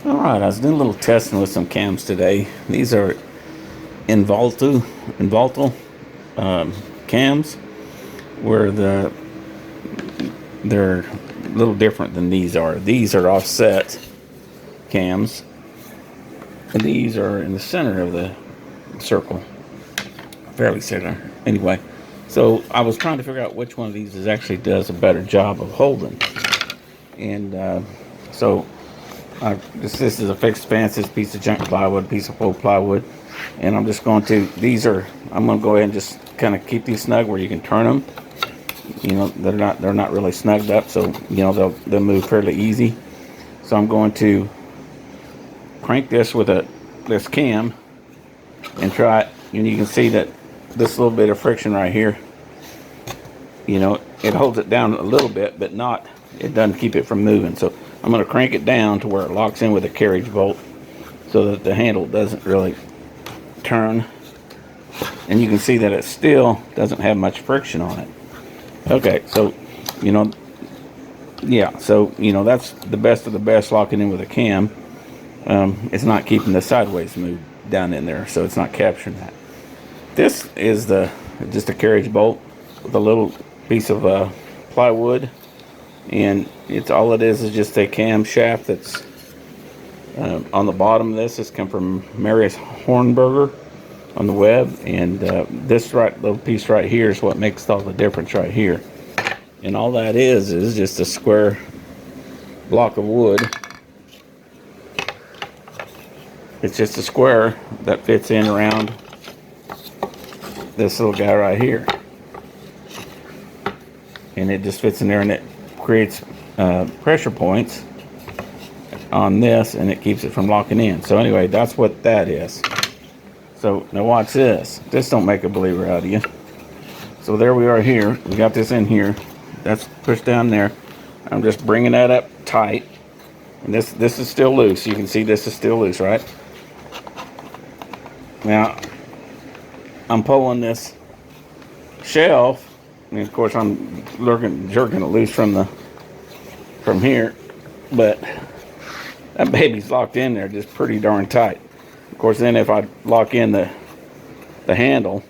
Alright, I was doing a little testing with some cams today. These are involute cams, where they're a little different than these are. These are offset cams, and these are in the center of the circle, fairly center. Anyway, so I was trying to figure out which one of these actually does a better job of holding, and so this is a fixed fence. This piece of junk plywood, piece of old plywood, and I'm just going to. I'm going to go ahead and just kind of keep these snug where you can turn them. You know, they're not really snugged up, so you know they'll move fairly easy. So I'm going to crank this with this cam and try it, and you can see that this little bit of friction right here, you know, it holds it down a little bit, but not. It doesn't keep it from moving. So I'm going to crank it down to where it locks in with a carriage bolt, so that the handle doesn't really turn. And you can see that it still doesn't have much friction on it. Okay, so you know, yeah, so you know that's the best of the best locking in with a cam. It's not keeping the sideways move down in there, so it's not capturing that. This is just a carriage bolt with a little piece of plywood, and it's all it is just a cam shaft that's on the bottom of this. This come from Marius Hornberger on the web, and this little piece right here is what makes all the difference right here. And all that is just a square block of wood. It's just a square that fits in around this little guy right here, and it just fits in there, and it creates pressure points on this, and it keeps it from locking in. So anyway, that's what that is. So now watch this. This don't make a believer out of you. So there we are here. We got this in here. That's pushed down there. I'm just bringing that up tight. And this is still loose. You can see this is still loose, right? Now, I'm pulling this shelf. And of course, I'm jerking it loose from here. But that baby's locked in there just pretty darn tight. Of course, then if I lock in the handle,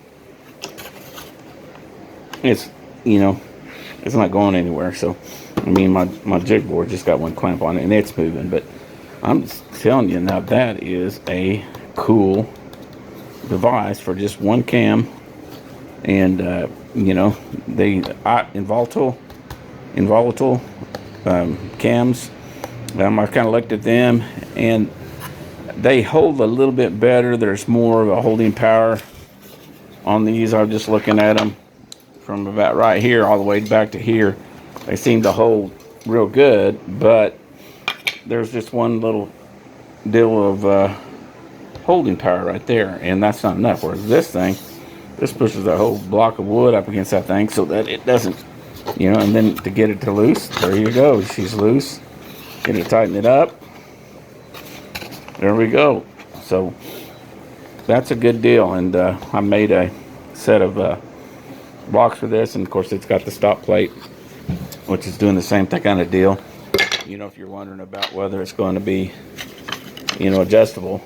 it's, you know, it's not going anywhere. So, I mean, my jig board just got one clamp on it, and it's moving. But I'm just telling you, now that is a cool device for just one cam. And, you know, the involute cams, I kind of looked at them, and they hold a little bit better. There's more of a holding power on these. I'm just looking at them from about right here all the way back to here. They seem to hold real good, but there's just one little deal of holding power right there, and that's not enough. Whereas this pushes a whole block of wood up against that thing so that it doesn't, you know, and then to get it to loose, there you go. She's loose. Get it, tighten it up. There we go. So that's a good deal, and I made a set of blocks for this, and of course it's got the stop plate, which is doing the same kind of deal. You know, if you're wondering about whether it's going to be, you know, adjustable,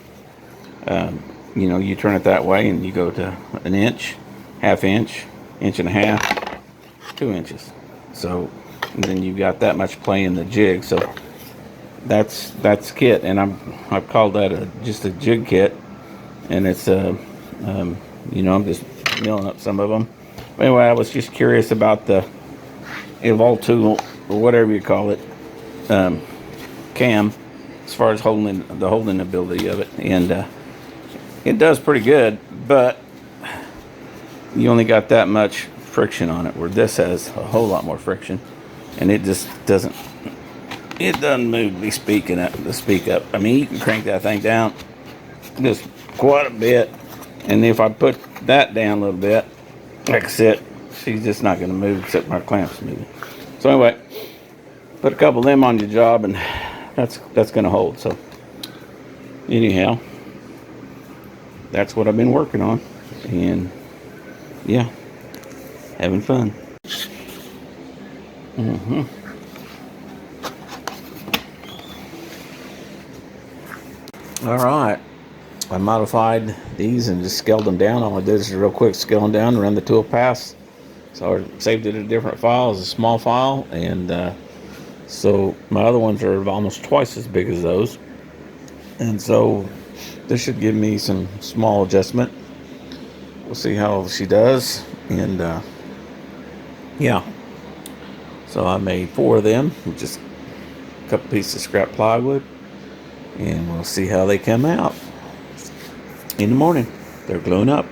you know, you turn it that way, and you go to an inch, half inch, inch and a half, 2 inches. So and then you've got that much play in the jig. So that's kit, and I've called that just a jig kit, and it's you know, I'm just milling up some of them. Anyway, I was just curious about the involute, or whatever you call it, cam, as far as the holding ability of it, and it does pretty good, but you only got that much friction on it, where this has a whole lot more friction, and it just doesn't move to speak up. I mean, you can crank that thing down just quite a bit, and if I put that down a little bit, like I said, she's just not going to move except my clamps moving. So anyway, put a couple of them on your job, and that's going to hold. So anyhow, that's what I've been working on, and yeah, having fun. All right. I modified these and just scaled them down. All I did is real quick scale them down, run the tool paths. So I saved it in a different file as a small file, and so my other ones are almost twice as big as those. And so this should give me some small adjustment. We'll see how she does. And yeah, so I made 4 of them with just a couple pieces of scrap plywood, and we'll see how they come out in the morning. They're gluing up.